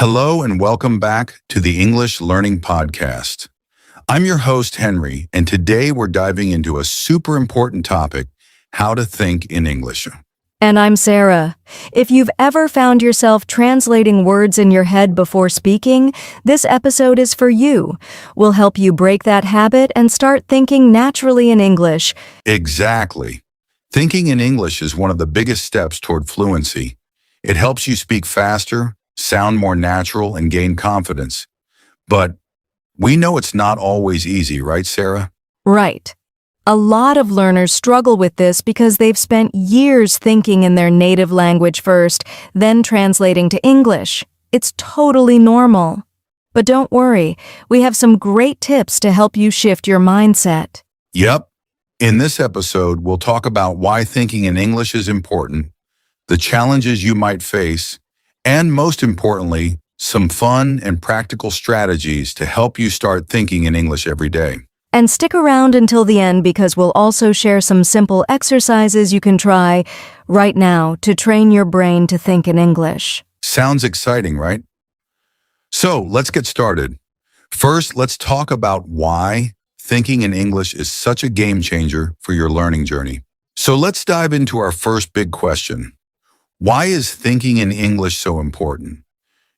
Hello and welcome back to the English Learning Podcast. I'm your host, Henry, and today we're diving into a super important topic, how to think in English. And I'm Sarah. If you've ever found yourself translating words in your head before speaking, this episode is for you. We'll help you break that habit and start thinking naturally in English. Exactly. Thinking in English is one of the biggest steps toward fluency. It helps you speak faster, sound more natural, and gain confidence. But we know it's not always easy, right, Sarah? Right. A lot of learners struggle with this because they've spent years thinking in their native language first, then translating to English. It's totally normal. But don't worry, we have some great tips to help you shift your mindset. Yep. In this episode, we'll talk about why thinking in English is important, the challenges you might face, and most importantly, some fun and practical strategies to help you start thinking in English every day. And stick around until the end because we'll also share some simple exercises you can try right now to train your brain to think in English. Sounds exciting, right? So let's get started. First, let's talk about why thinking in English is such a game changer for your learning journey. So let's dive into our first big question. Why is thinking in English so important?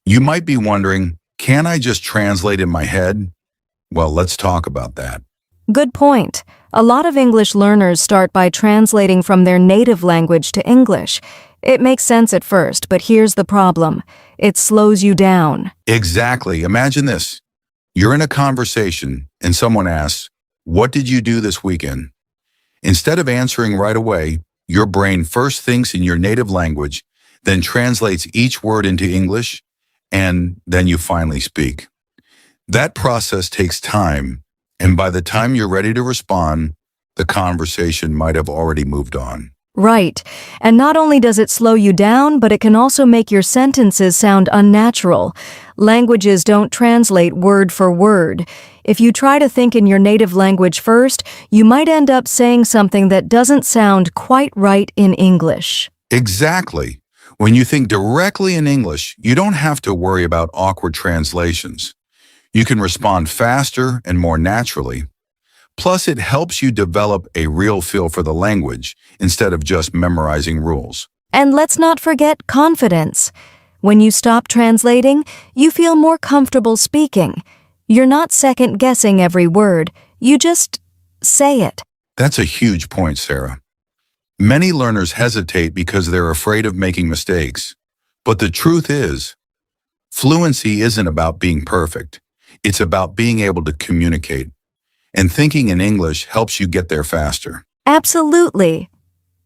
You might be wondering, can I just translate in my head? Well, let's talk about that. Good point. A lot of English learners start by translating from their native language to English. It makes sense at first, but here's the problem. It slows you down. Exactly. Imagine this. You're in a conversation and someone asks, "What did you do this weekend?" Instead of answering right away, your brain first thinks in your native language, then translates each word into English, and then you finally speak. That process takes time, and by the time you're ready to respond, the conversation might have already moved on. Right. And not only does it slow you down, but it can also make your sentences sound unnatural. Languages don't translate word for word. If you try to think in your native language first, you might end up saying something that doesn't sound quite right in English. Exactly. When you think directly in English, you don't have to worry about awkward translations. You can respond faster and more naturally. Plus, it helps you develop a real feel for the language instead of just memorizing rules. And let's not forget confidence. When you stop translating, you feel more comfortable speaking. You're not second-guessing every word. You just say it. That's a huge point, Sarah. Many learners hesitate because they're afraid of making mistakes. But the truth is, fluency isn't about being perfect. It's about being able to communicate. And thinking in English helps you get there faster. Absolutely.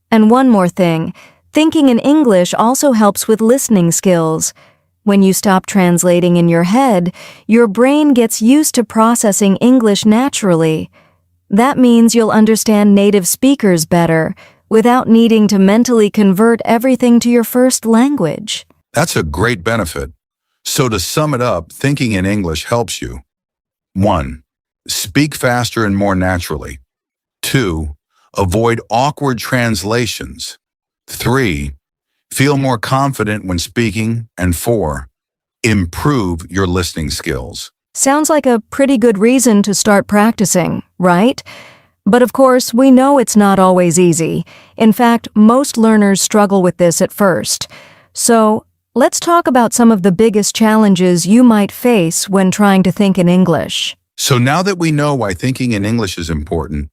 And one more thing, thinking in English also helps with listening skills. When you stop translating in your head, your brain gets used to processing English naturally. That means you'll understand native speakers better without needing to mentally convert everything to your first language. That's a great benefit. So to sum it up, thinking in English helps you. 1. Speak faster and more naturally. 2. Avoid awkward translations. 3. Feel more confident when speaking. And 4. Improve your listening skills. Sounds like a pretty good reason to start practicing, right? But of course, we know it's not always easy. In fact, most learners struggle with this at first. So, let's talk about some of the biggest challenges you might face when trying to think in English. So now that we know why thinking in English is important,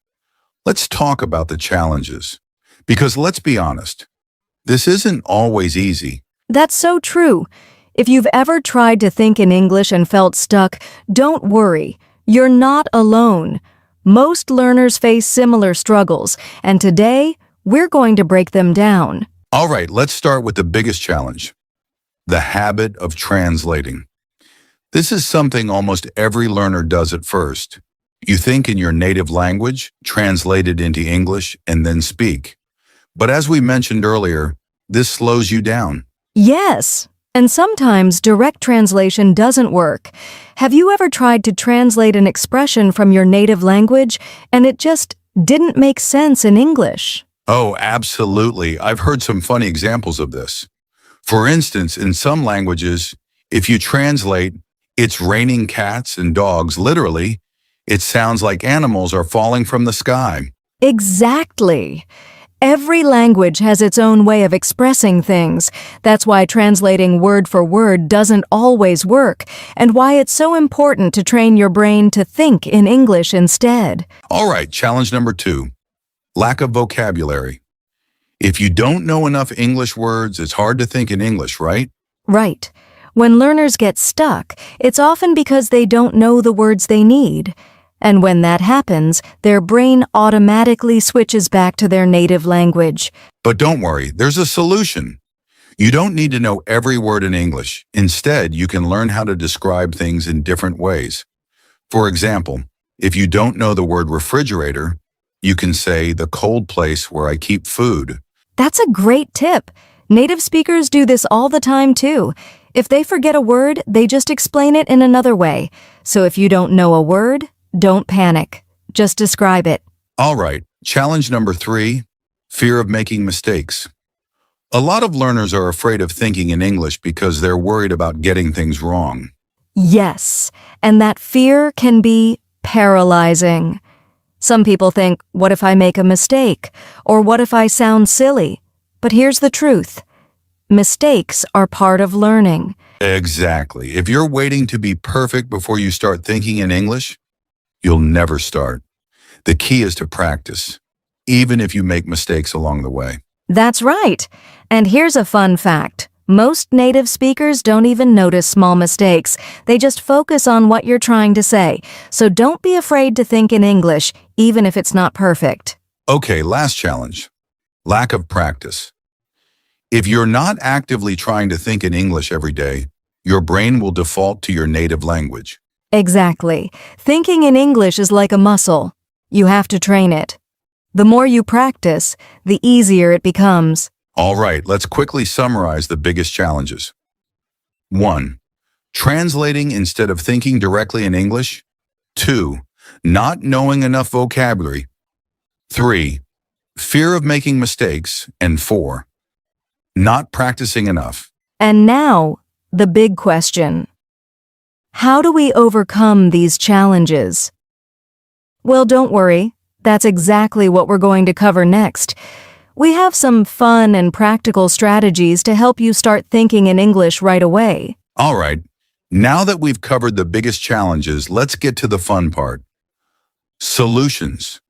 let's talk about the challenges. Because let's be honest, this isn't always easy. That's so true. If you've ever tried to think in English and felt stuck, don't worry. You're not alone. Most learners face similar struggles, and today, we're going to break them down. All right, let's start with the biggest challenge, the habit of translating. This is something almost every learner does at first. You think in your native language, translate it into English, and then speak. But as we mentioned earlier, this slows you down. Yes, and sometimes direct translation doesn't work. Have you ever tried to translate an expression from your native language, and it just didn't make sense in English? Oh, absolutely. I've heard some funny examples of this. For instance, in some languages, If you translate, "It's raining cats and dogs," literally, it sounds like animals are falling from the sky. Exactly. Every language has its own way of expressing things. That's why translating word for word doesn't always work, and why it's so important to train your brain to think in English instead. All right, challenge number 2, lack of vocabulary. If you don't know enough English words, it's hard to think in English, right? Right. When learners get stuck, it's often because they don't know the words they need. And when that happens, their brain automatically switches back to their native language. But don't worry, there's a solution. You don't need to know every word in English. Instead, you can learn how to describe things in different ways. For example, if you don't know the word refrigerator, you can say the cold place where I keep food. That's a great tip. Native speakers do this all the time, too. If they forget a word, they just explain it in another way. So if you don't know a word, don't panic. Just describe it. All right, challenge number 3, fear of making mistakes. A lot of learners are afraid of thinking in English because they're worried about getting things wrong. Yes, and that fear can be paralyzing. Some people think, what if I make a mistake? Or what if I sound silly? But here's the truth. Mistakes are part of learning. Exactly. If you're waiting to be perfect before you start thinking in English, you'll never start. The key is to practice, even if you make mistakes along the way. That's right. And here's a fun fact. Most native speakers don't even notice small mistakes. They just focus on what you're trying to say. So don't be afraid to think in English, even if it's not perfect. Okay, last challenge. Lack of practice. If you're not actively trying to think in English every day, your brain will default to your native language. Exactly. Thinking in English is like a muscle. You have to train it. The more you practice, the easier it becomes. All right, let's quickly summarize the biggest challenges. 1. Translating instead of thinking directly in English. 2. Not knowing enough vocabulary. 3. Fear of making mistakes. And 4. Not practicing enough. And now, the big question. How do we overcome these challenges? Well, don't worry. That's exactly what we're going to cover next. We have some fun and practical strategies to help you start thinking in English right away. All right, now that we've covered the biggest challenges, let's get to the fun part. Solutions.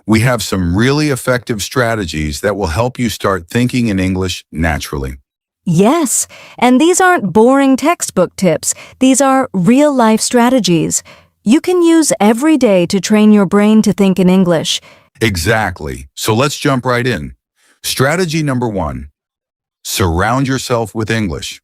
We have some really effective strategies that will help you start thinking in English naturally. Yes, and these aren't boring textbook tips. These are real-life strategies you can use every day to train your brain to think in English. Exactly. So let's jump right in. Strategy number 1. Surround yourself with English.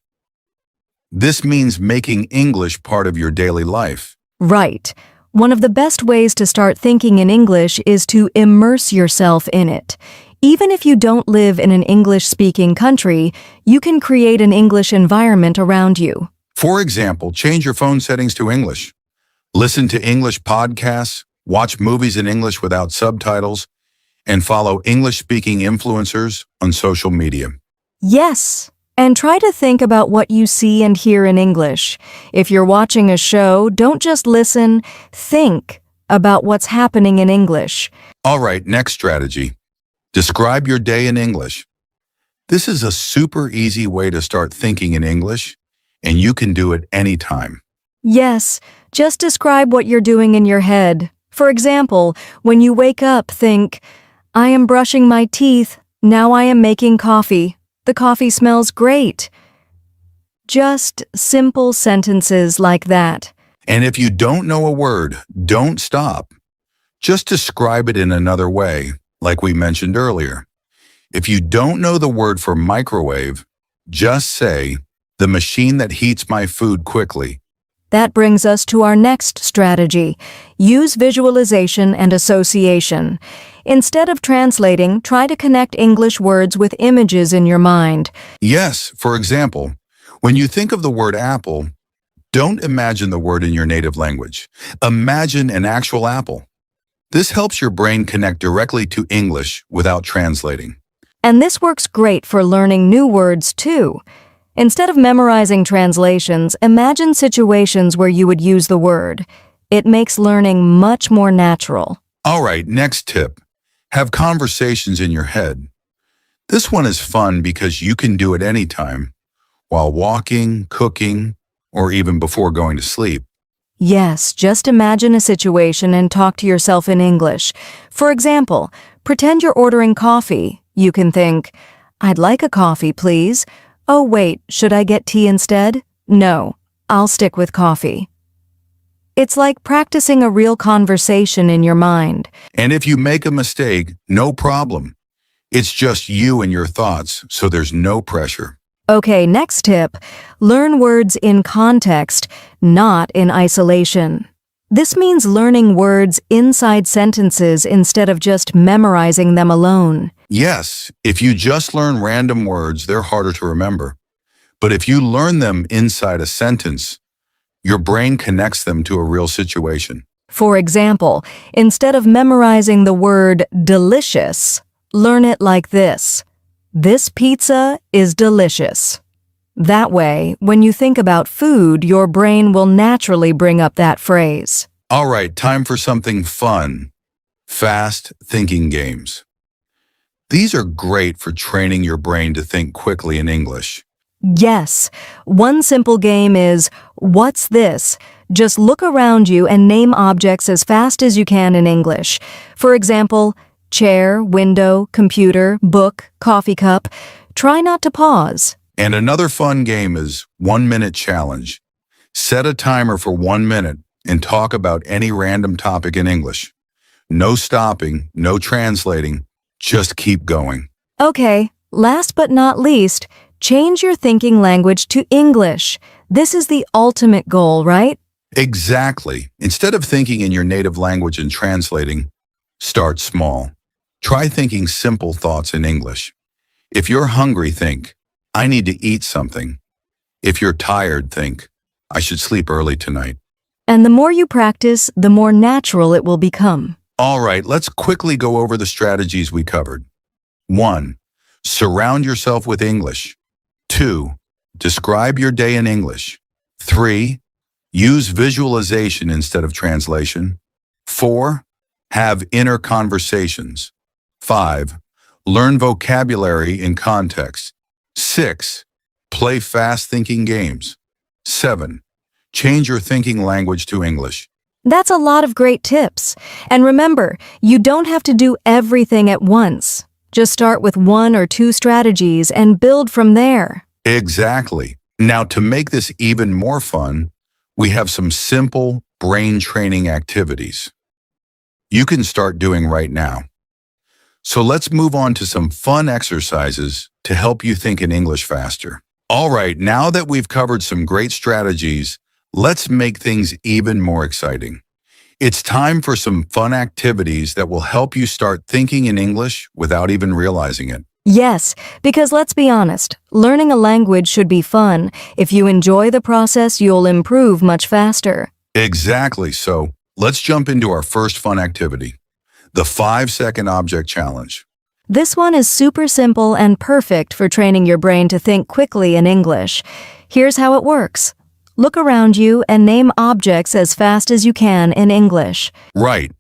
This means making English part of your daily life. Right. One of the best ways to start thinking in English is to immerse yourself in it. Even if you don't live in an English-speaking country, you can create an English environment around you. For example, change your phone settings to English. Listen to English podcasts, watch movies in English without subtitles, and follow English-speaking influencers on social media. Yes, and try to think about what you see and hear in English. If you're watching a show, don't just listen, think about what's happening in English. All right, next strategy. Describe your day in English. This is a super easy way to start thinking in English, and you can do it anytime. Yes, just describe what you're doing in your head. For example, when you wake up, think, I am brushing my teeth, now I am making coffee. The coffee smells great. Just simple sentences like that. And if you don't know a word, don't stop. Just describe it in another way, like we mentioned earlier. If you don't know the word for microwave, just say, the machine that heats my food quickly. That brings us to our next strategy. Use visualization and association. Instead of translating, try to connect English words with images in your mind. Yes, for example, when you think of the word apple, don't imagine the word in your native language. Imagine an actual apple. This helps your brain connect directly to English without translating. And this works great for learning new words, too. Instead of memorizing translations, imagine situations where you would use the word. It makes learning much more natural. All right, next tip. Have conversations in your head. This one is fun because you can do it anytime, while walking, cooking, or even before going to sleep. Yes, just imagine a situation and talk to yourself in English. For example, pretend you're ordering coffee. You can think, "I'd like a coffee, please. Oh, wait, should I get tea instead? No, I'll stick with coffee." It's like practicing a real conversation in your mind. And if you make a mistake, no problem. It's just you and your thoughts, so there's no pressure. Okay, next tip. Learn words in context, not in isolation. This means learning words inside sentences instead of just memorizing them alone. Yes, if you just learn random words, they're harder to remember. But if you learn them inside a sentence, your brain connects them to a real situation. For example, instead of memorizing the word delicious, learn it like this. This pizza is delicious. That way, when you think about food, your brain will naturally bring up that phrase. All right, time for something fun. Fast thinking games. These are great for training your brain to think quickly in English. Yes, one simple game is, "What's this?" Just look around you and name objects as fast as you can in English. For example, chair, window, computer, book, coffee cup. Try not to pause. And another fun game is 1 minute challenge. Set a timer for 1 minute and talk about any random topic in English. No stopping, no translating, just keep going. Okay, last but not least, change your thinking language to English. This is the ultimate goal, right? Exactly. Instead of thinking in your native language and translating, start small. Try thinking simple thoughts in English. If you're hungry, think, "I need to eat something." If you're tired, think, "I should sleep early tonight." And the more you practice, the more natural it will become. All right, let's quickly go over the strategies we covered. 1. Surround yourself with English. 2. Describe your day in English. 3. Use visualization instead of translation. 4. Have inner conversations. 5. Learn vocabulary in context. 6. Play fast-thinking games. 7. Change your thinking language to English. That's a lot of great tips. And remember, you don't have to do everything at once. Just start with 1 or 2 strategies and build from there. Exactly. Now, to make this even more fun, we have some simple brain training activities you can start doing right now. So let's move on to some fun exercises to help you think in English faster. All right, now that we've covered some great strategies, let's make things even more exciting. It's time for some fun activities that will help you start thinking in English without even realizing it. Yes, because let's be honest, learning a language should be fun. If you enjoy the process, you'll improve much faster. Exactly. So let's jump into our first fun activity, the 5-second object challenge. This one is super simple and perfect for training your brain to think quickly in English. Here's how it works. Look around you and name objects as fast as you can in English. Right.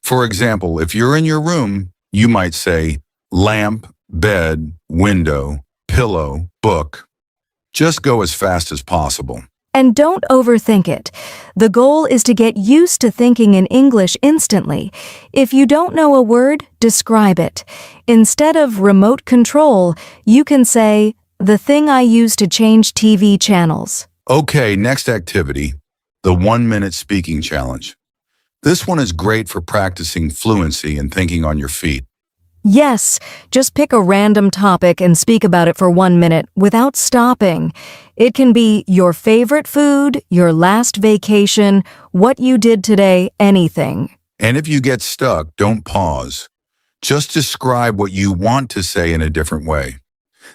For example, if you're in your room, you might say lamp, bed, window, pillow, book. Just go as fast as possible. And don't overthink it. The goal is to get used to thinking in English instantly. If you don't know a word, describe it. Instead of remote control, you can say, "The thing I use to change TV channels." Okay, next activity, the 1-minute speaking challenge. This one is great for practicing fluency and thinking on your feet. Yes, just pick a random topic and speak about it for 1 minute without stopping. It can be your favorite food, your last vacation, what you did today, anything. And if you get stuck, don't pause. Just describe what you want to say in a different way.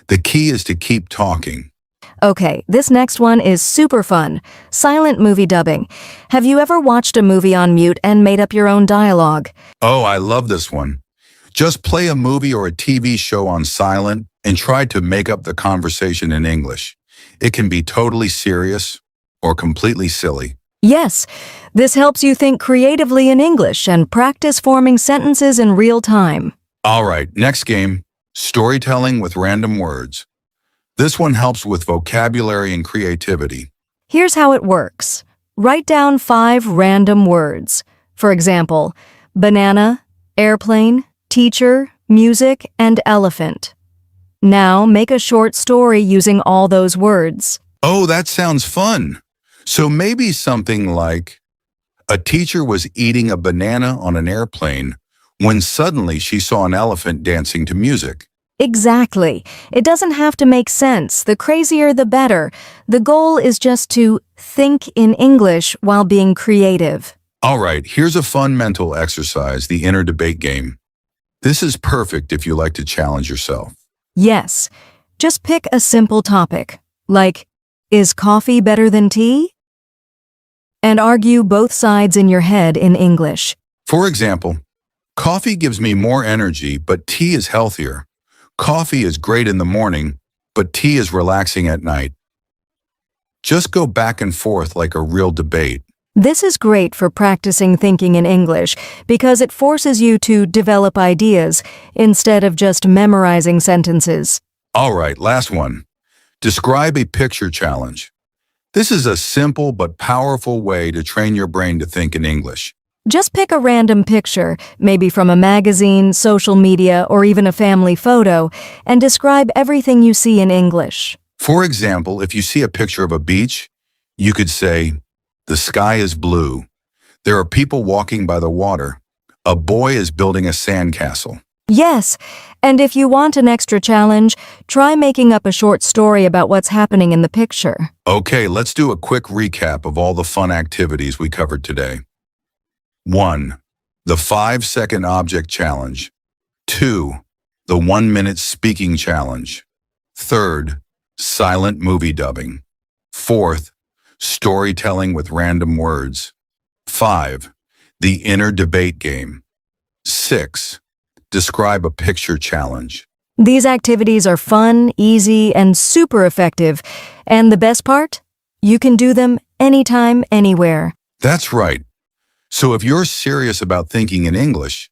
The key is to keep talking. Okay, this next one is super fun. Silent movie dubbing. Have you ever watched a movie on mute and made up your own dialogue? Oh, I love this one. Just play a movie or a TV show on silent and try to make up the conversation in English. It can be totally serious or completely silly. Yes, this helps you think creatively in English and practice forming sentences in real time. All right, next game, storytelling with random words. This one helps with vocabulary and creativity. Here's how it works. Write down 5 random words. For example, banana, airplane, teacher, music, and elephant. Now make a short story using all those words. Oh, that sounds fun. So maybe something like, a teacher was eating a banana on an airplane when suddenly she saw an elephant dancing to music. Exactly. It doesn't have to make sense. The crazier, the better. The goal is just to think in English while being creative. All right, here's a fun mental exercise, the inner debate game. This is perfect if you like to challenge yourself. Yes. Just pick a simple topic, like, is coffee better than tea? And argue both sides in your head in English. For example, coffee gives me more energy, but tea is healthier. Coffee is great in the morning, but tea is relaxing at night. Just go back and forth like a real debate. This is great for practicing thinking in English because it forces you to develop ideas instead of just memorizing sentences. All right, last one. Describe a picture challenge. This is a simple but powerful way to train your brain to think in English. Just pick a random picture, maybe from a magazine, social media, or even a family photo, and describe everything you see in English. For example, if you see a picture of a beach, you could say, the sky is blue. There are people walking by the water. A boy is building a sandcastle. Yes, and if you want an extra challenge, try making up a short story about what's happening in the picture. Okay, let's do a quick recap of all the fun activities we covered today. 1. The 5-second object challenge. 2. The 1-minute speaking challenge. 3rd, silent movie dubbing. 4th, storytelling with random words. 5. The inner debate game. 6. Describe a picture challenge. These activities are fun, easy, and super effective. And the best part? You can do them anytime, anywhere. That's right. So if you're serious about thinking in English,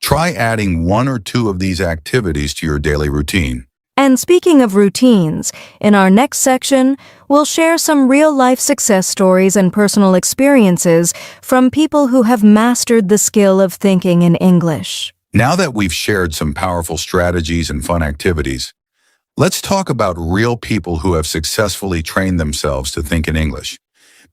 try adding 1 or 2 of these activities to your daily routine. And speaking of routines, in our next section, we'll share some real-life success stories and personal experiences from people who have mastered the skill of thinking in English. Now that we've shared some powerful strategies and fun activities, let's talk about real people who have successfully trained themselves to think in English.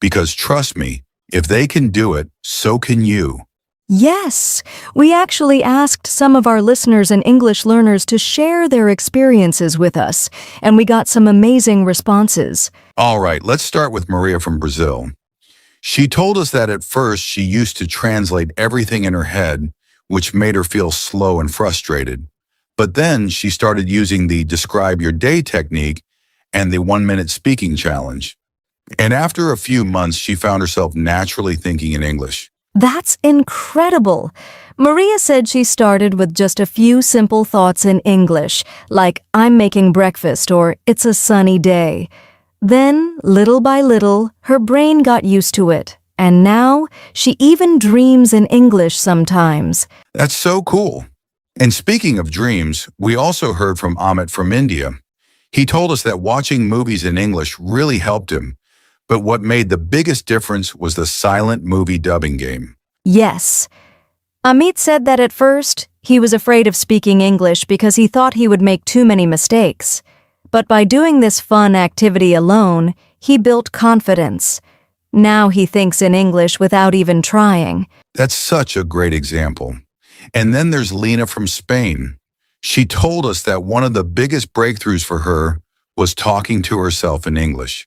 Because trust me, if they can do it, so can you. Yes, we actually asked some of our listeners and English learners to share their experiences with us, and we got some amazing responses. All right, let's start with Maria from Brazil. She told us that at first she used to translate everything in her head, which made her feel slow and frustrated. But then she started using the Describe Your Day technique and the 1-minute speaking challenge. And after a few months, she found herself naturally thinking in English. That's incredible. Maria said she started with just a few simple thoughts in English, like I'm making breakfast or it's a sunny day. Then, little by little, her brain got used to it. And now, she even dreams in English sometimes. That's so cool. And speaking of dreams, we also heard from Amit from India. He told us that watching movies in English really helped him. But what made the biggest difference was the silent movie dubbing game. Yes. Amit said that at first, he was afraid of speaking English because he thought he would make too many mistakes. But by doing this fun activity alone, he built confidence. Now he thinks in English without even trying. That's such a great example. And then there's Lena from Spain. She told us that one of the biggest breakthroughs for her was talking to herself in English.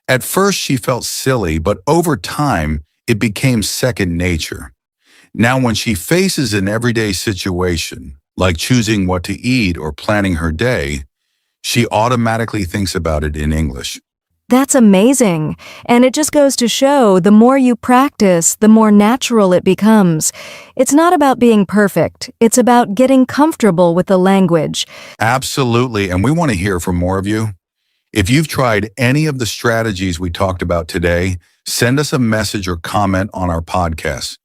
At first, she felt silly, but over time, it became second nature. Now, when she faces an everyday situation, like choosing what to eat or planning her day, she automatically thinks about it in English. That's amazing. And it just goes to show the more you practice, the more natural it becomes. It's not about being perfect. It's about getting comfortable with the language. Absolutely, and we want to hear from more of you. If you've tried any of the strategies we talked about today, send us a message or comment on our podcast.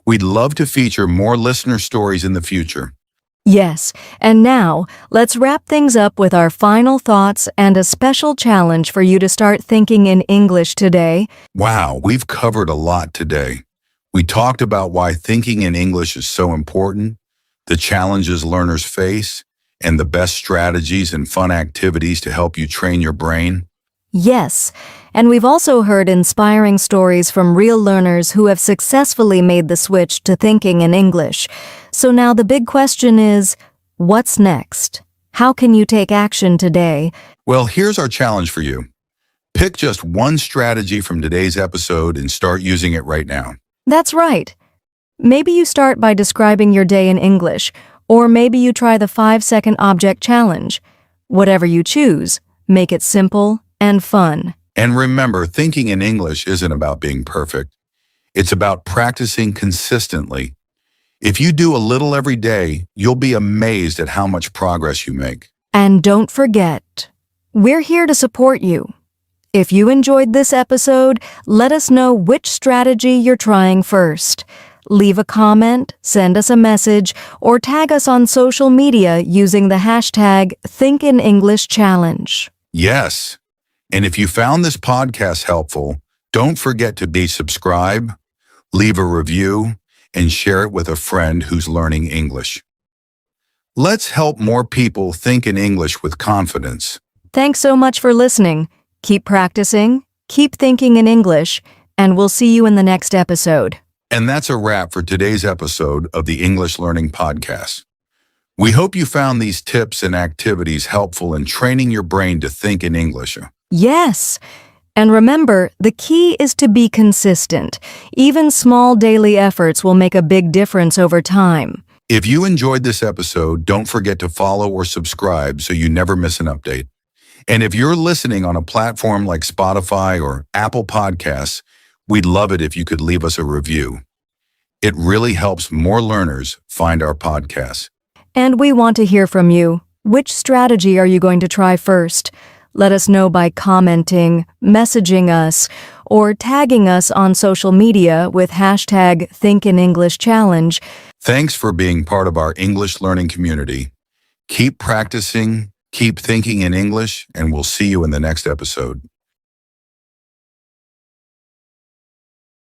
We'd love to feature more listener stories in the future. Yes, and now let's wrap things up with our final thoughts and a special challenge for you to start thinking in English today. Wow, we've covered a lot today. We talked about why thinking in English is so important, the challenges learners face, and the best strategies and fun activities to help you train your brain. Yes, and we've also heard inspiring stories from real learners who have successfully made the switch to thinking in English. So now the big question is, what's next? How can you take action today? Well, here's our challenge for you. Pick just one strategy from today's episode and start using it right now. That's right. Maybe you start by describing your day in English, or maybe you try the 5-second object challenge. Whatever you choose, make it simple and fun. And remember, thinking in English isn't about being perfect. It's about practicing consistently. If you do a little every day, you'll be amazed at how much progress you make. And don't forget, we're here to support you. If you enjoyed this episode, let us know which strategy you're trying first. Leave a comment, send us a message, or tag us on social media using the hashtag ThinkInEnglishChallenge. Yes. And if you found this podcast helpful, don't forget to subscribe, leave a review, and share it with a friend who's learning English. Let's help more people think in English with confidence. Thanks so much for listening. Keep practicing, keep thinking in English, and we'll see you in the next episode. And that's a wrap for today's episode of the English Learning Podcast. We hope you found these tips and activities helpful in training your brain to think in English. Yes. And remember, the key is to be consistent. Even small daily efforts will make a big difference over time. If you enjoyed this episode, don't forget to follow or subscribe so you never miss an update. And if you're listening on a platform like Spotify or Apple Podcasts, we'd love it if you could leave us a review. It really helps more learners find our podcast. And we want to hear from you. Which strategy are you going to try first? Let us know by commenting, messaging us, or tagging us on social media with hashtag ThinkInEnglishChallenge. Thanks for being part of our English learning community. Keep practicing, keep thinking in English, and we'll see you in the next episode.